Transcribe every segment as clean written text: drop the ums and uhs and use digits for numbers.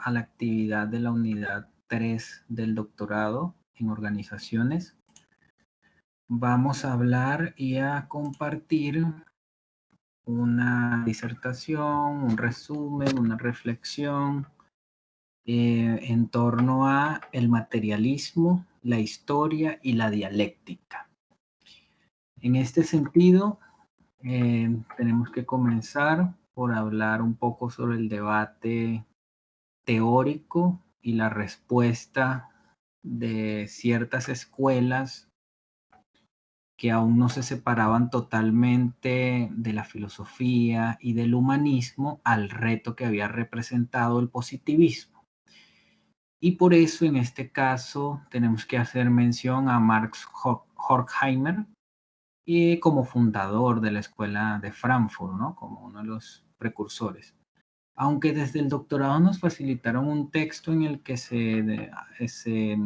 a la actividad de la unidad 3 del doctorado en organizaciones. Vamos a hablar y a compartir una disertación, un resumen, una reflexión en torno a el materialismo, la historia y la dialéctica. En este sentido, tenemos que comenzar por hablar un poco sobre el debate teórico y la respuesta de ciertas escuelas que aún no se separaban totalmente de la filosofía y del humanismo al reto que había representado el positivismo. Y por eso en este caso tenemos que hacer mención a Marx Horkheimer como fundador de la escuela de Frankfurt, ¿no? Como uno de los precursores. Aunque desde el doctorado nos facilitaron un texto en el que se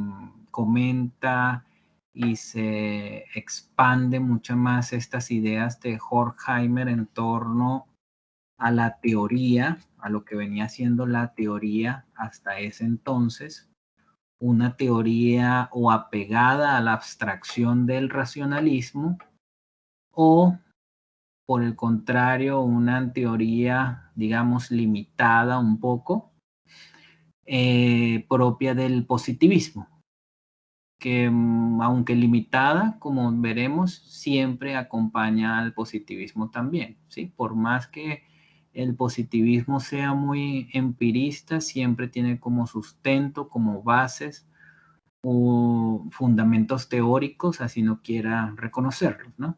comenta y se expande mucho más estas ideas de Horkheimer en torno a la teoría, a lo que venía siendo la teoría hasta ese entonces, una teoría o apegada a la abstracción del racionalismo o por el contrario, una teoría, digamos, limitada un poco, propia del positivismo, que aunque limitada, como veremos, siempre acompaña al positivismo también, ¿sí? Por más que el positivismo sea muy empirista, siempre tiene como sustento, como bases o fundamentos teóricos, así no quiera reconocerlos, ¿no?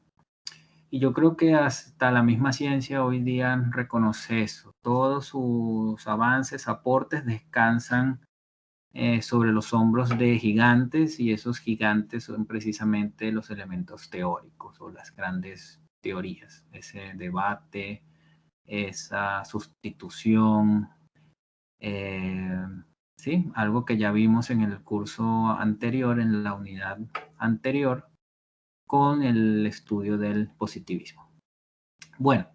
Y yo creo que hasta la misma ciencia hoy día reconoce eso. Todos sus avances, aportes descansan sobre los hombros de gigantes y esos gigantes son precisamente los elementos teóricos o las grandes teorías. Ese debate, esa sustitución, ¿sí? Algo que ya vimos en el curso anterior, en la unidad anterior, con el estudio del positivismo. Bueno,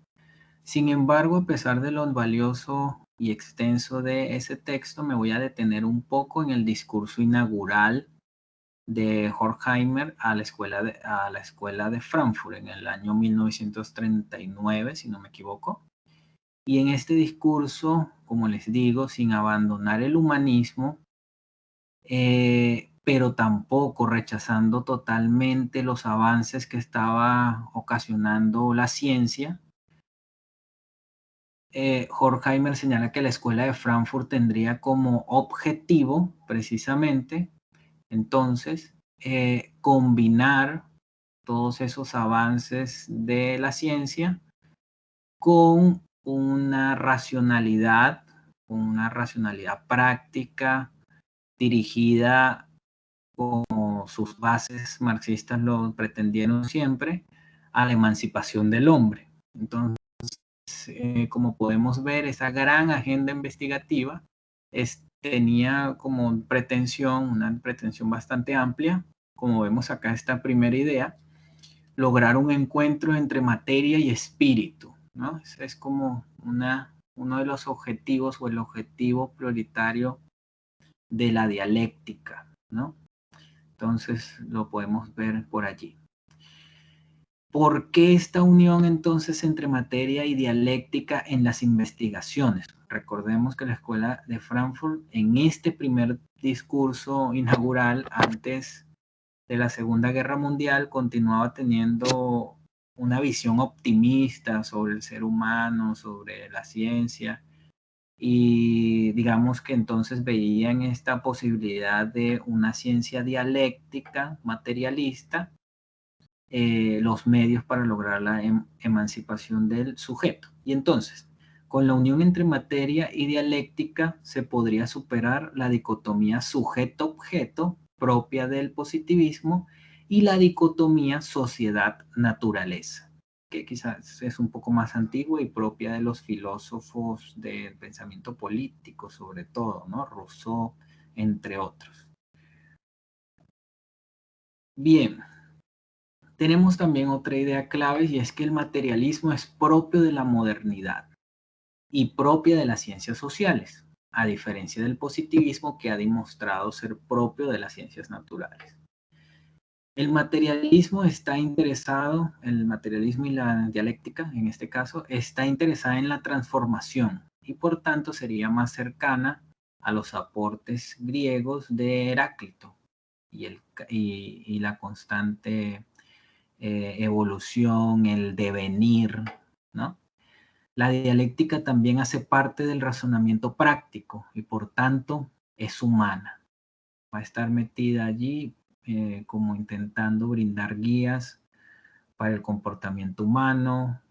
sin embargo, a pesar de lo valioso y extenso de ese texto, me voy a detener un poco en el discurso inaugural de Horkheimer a la escuela de Frankfurt en el año 1939, si no me equivoco. Y en este discurso, como les digo, sin abandonar el humanismo, pero tampoco rechazando totalmente los avances que estaba ocasionando la ciencia, Horkheimer señala que la escuela de Frankfurt tendría como objetivo, precisamente, entonces, combinar todos esos avances de la ciencia con una racionalidad práctica dirigida, como sus bases marxistas lo pretendieron siempre, a la emancipación del hombre. Entonces, como podemos ver, esa gran agenda investigativa tenía como una pretensión bastante amplia, como vemos acá esta primera idea, lograr un encuentro entre materia y espíritu, ¿no? Ese es como uno de los objetivos o el objetivo prioritario de la dialéctica, ¿no? Entonces lo podemos ver por allí. ¿Por qué esta unión entonces entre materia y dialéctica en las investigaciones? Recordemos que la Escuela de Frankfurt en este primer discurso inaugural antes de la Segunda Guerra Mundial continuaba teniendo una visión optimista sobre el ser humano, sobre la ciencia, y digamos que entonces veían esta posibilidad de una ciencia dialéctica, materialista, los medios para lograr la emancipación del sujeto. Y entonces, con la unión entre materia y dialéctica se podría superar la dicotomía sujeto-objeto propia del positivismo y la dicotomía sociedad-naturaleza, que quizás es un poco más antigua y propia de los filósofos del pensamiento político, sobre todo, ¿no? Rousseau, entre otros. Bien. Tenemos también otra idea clave y es que el materialismo es propio de la modernidad y propia de las ciencias sociales. a diferencia del positivismo que ha demostrado ser propio de las ciencias naturales. El materialismo está interesado, el materialismo y la dialéctica, en este caso, está interesada en la transformación y por tanto sería más cercana a los aportes griegos de Heráclito y la constante evolución, el devenir, ¿no? La dialéctica también hace parte del razonamiento práctico y por tanto es humana. Va a estar metida allí como intentando brindar guías para el comportamiento humano,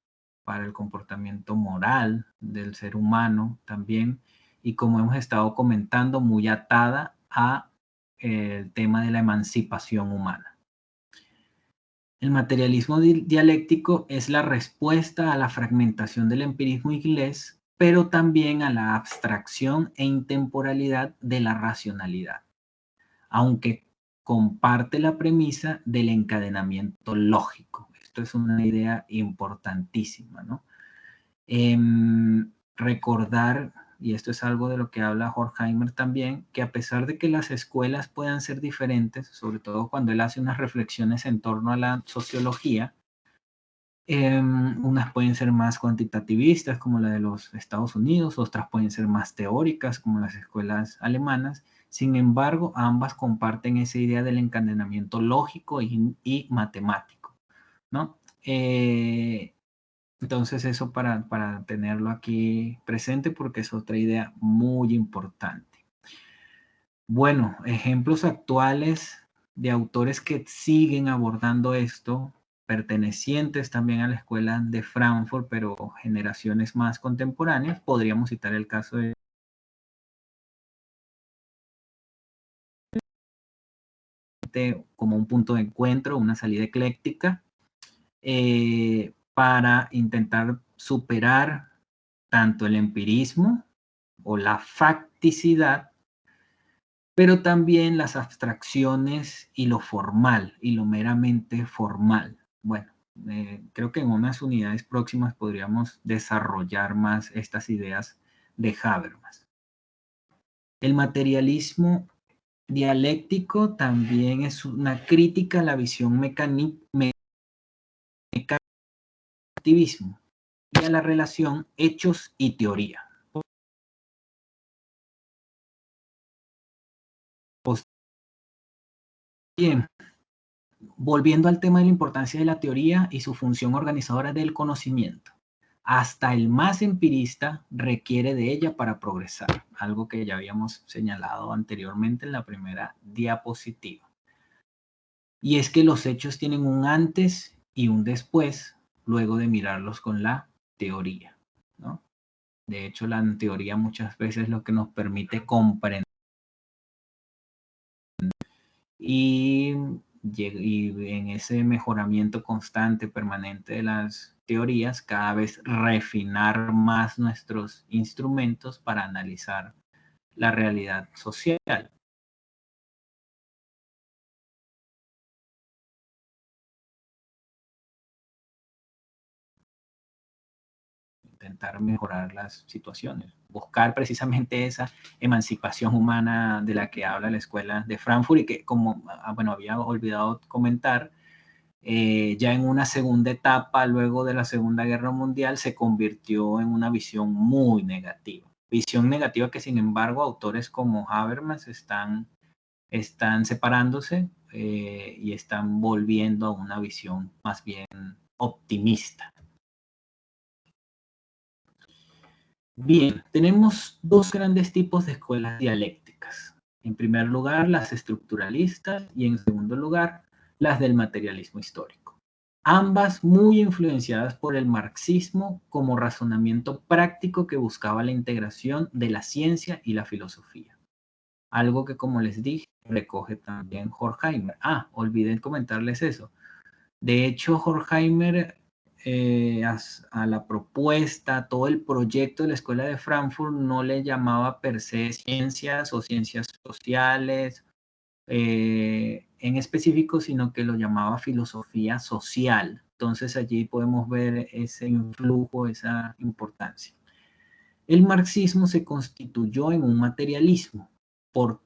para el comportamiento moral del ser humano también, y como hemos estado comentando, muy atada a el tema de la emancipación humana. El materialismo dialéctico es la respuesta a la fragmentación del empirismo inglés, pero también a la abstracción e intemporalidad de la racionalidad, aunque comparte la premisa del encadenamiento lógico. Esto es una idea importantísima, ¿no? Recordar, y esto es algo de lo que habla Horkheimer también, que a pesar de que las escuelas puedan ser diferentes, sobre todo cuando él hace unas reflexiones en torno a la sociología, unas pueden ser más cuantitativistas, como la de los Estados Unidos, otras pueden ser más teóricas, como las escuelas alemanas. Sin embargo, ambas comparten esa idea del encadenamiento lógico y matemático, ¿no? Entonces, eso para tenerlo aquí presente, porque es otra idea muy importante. Bueno, ejemplos actuales de autores que siguen abordando esto, pertenecientes también a la escuela de Frankfurt, pero generaciones más contemporáneas, podríamos citar el caso de como un punto de encuentro, una salida ecléctica, para intentar superar tanto el empirismo o la facticidad, pero también las abstracciones y lo formal, y lo meramente formal. Bueno, creo que en unas unidades próximas podríamos desarrollar más estas ideas de Habermas. El materialismo dialéctico también es una crítica a la visión mecanicismo y a la relación hechos y teoría. Bien, volviendo al tema de la importancia de la teoría y su función organizadora del conocimiento. Hasta el más empirista requiere de ella para progresar, algo que ya habíamos señalado anteriormente en la primera diapositiva. Y es que los hechos tienen un antes y un después, luego de mirarlos con la teoría, ¿no? De hecho, la teoría muchas veces es lo que nos permite comprender y en ese mejoramiento constante, permanente de las teorías, cada vez refinar más nuestros instrumentos para analizar la realidad social. Intentar mejorar las situaciones, buscar precisamente esa emancipación humana de la que habla la escuela de Frankfurt y que, como bueno, había olvidado comentar, ya en una segunda etapa, luego de la Segunda Guerra Mundial, se convirtió en una visión muy negativa. Visión negativa que, sin embargo, autores como Habermas están separándose y están volviendo a una visión más bien optimista. Bien, tenemos dos grandes tipos de escuelas dialécticas. En primer lugar, las estructuralistas y en segundo lugar, las del materialismo histórico. Ambas muy influenciadas por el marxismo como razonamiento práctico que buscaba la integración de la ciencia y la filosofía. Algo que, como les dije, recoge también Horkheimer. Olvidé comentarles eso. De hecho, Horkheimer, a la propuesta, todo el proyecto de la Escuela de Frankfurt no le llamaba per se ciencias o ciencias sociales en específico, sino que lo llamaba filosofía social. Entonces allí podemos ver ese influjo, esa importancia. El marxismo se constituyó en un materialismo, por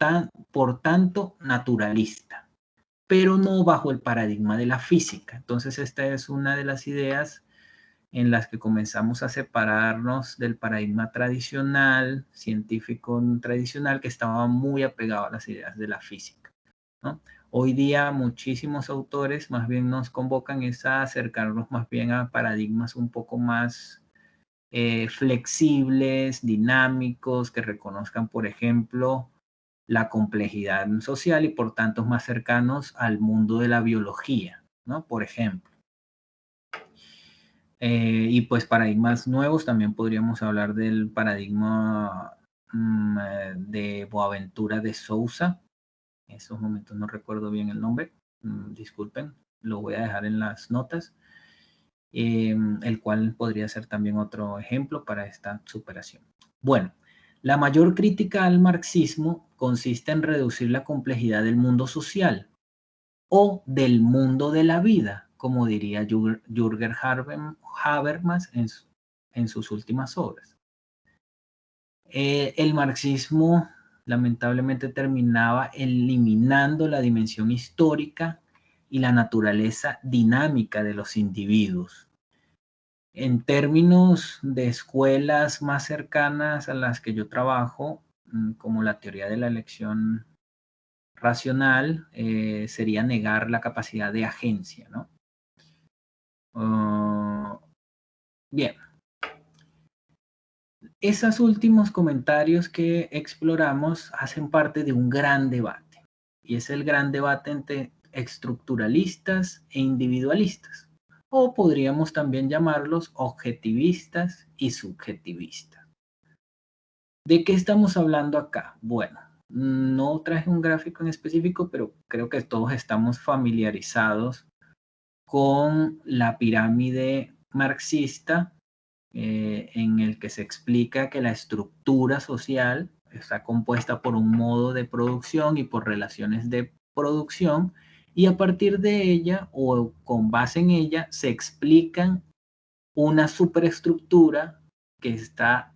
tanto naturalista, pero no bajo el paradigma de la física. Entonces esta es una de las ideas en las que comenzamos a separarnos del paradigma tradicional, científico tradicional, que estaba muy apegado a las ideas de la física, ¿no? Hoy día muchísimos autores más bien nos convocan a acercarnos más bien a paradigmas un poco más flexibles, dinámicos, que reconozcan, por ejemplo, la complejidad social y por tanto más cercanos al mundo de la biología, ¿no? Por ejemplo. Y pues paradigmas nuevos, también podríamos hablar del paradigma de Boaventura de Sousa. En estos momentos no recuerdo bien el nombre, disculpen, lo voy a dejar en las notas, el cual podría ser también otro ejemplo para esta superación. Bueno, la mayor crítica al marxismo consiste en reducir la complejidad del mundo social o del mundo de la vida, como diría Jürgen Habermas en sus últimas obras. El marxismo lamentablemente terminaba eliminando la dimensión histórica y la naturaleza dinámica de los individuos. En términos de escuelas más cercanas a las que yo trabajo, como la teoría de la elección racional, sería negar la capacidad de agencia, ¿no? Bien, esos últimos comentarios que exploramos hacen parte de un gran debate, y es el gran debate entre estructuralistas e individualistas, o podríamos también llamarlos objetivistas y subjetivistas. ¿De qué estamos hablando acá? Bueno, no traje un gráfico en específico, pero creo que todos estamos familiarizados con la pirámide marxista, en el que se explica que la estructura social está compuesta por un modo de producción y por relaciones de producción, y a partir de ella o con base en ella se explican una superestructura que está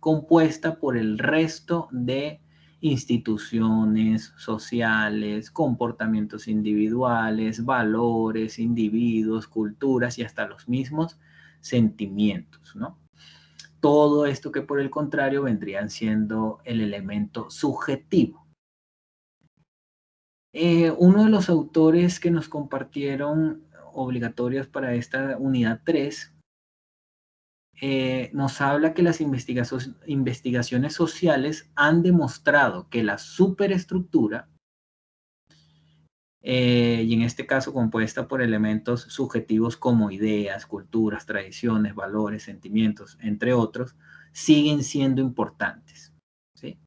compuesta por el resto de instituciones sociales, comportamientos individuales, valores, individuos, culturas y hasta los mismos sentimientos, ¿no? Todo esto que por el contrario vendrían siendo el elemento subjetivo. Uno de los autores que nos compartieron obligatorios para esta unidad 3 nos habla que las investigaciones sociales han demostrado que la superestructura, y en este caso compuesta por elementos subjetivos como ideas, culturas, tradiciones, valores, sentimientos, entre otros, siguen siendo importantes, ¿sí?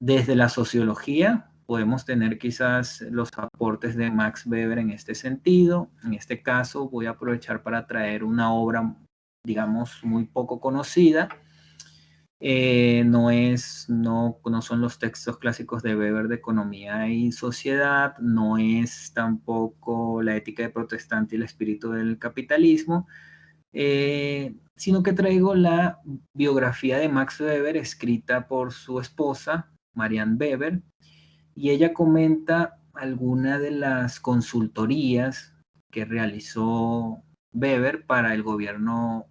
Desde la sociología podemos tener quizás los aportes de Max Weber en este sentido. En este caso voy a aprovechar para traer una obra, digamos, muy poco conocida. No son los textos clásicos de Weber de Economía y Sociedad, no es tampoco La ética de protestante y el espíritu del capitalismo, sino que traigo la biografía de Max Weber escrita por su esposa, Marianne Weber, y ella comenta algunas de las consultorías que realizó Weber para el gobierno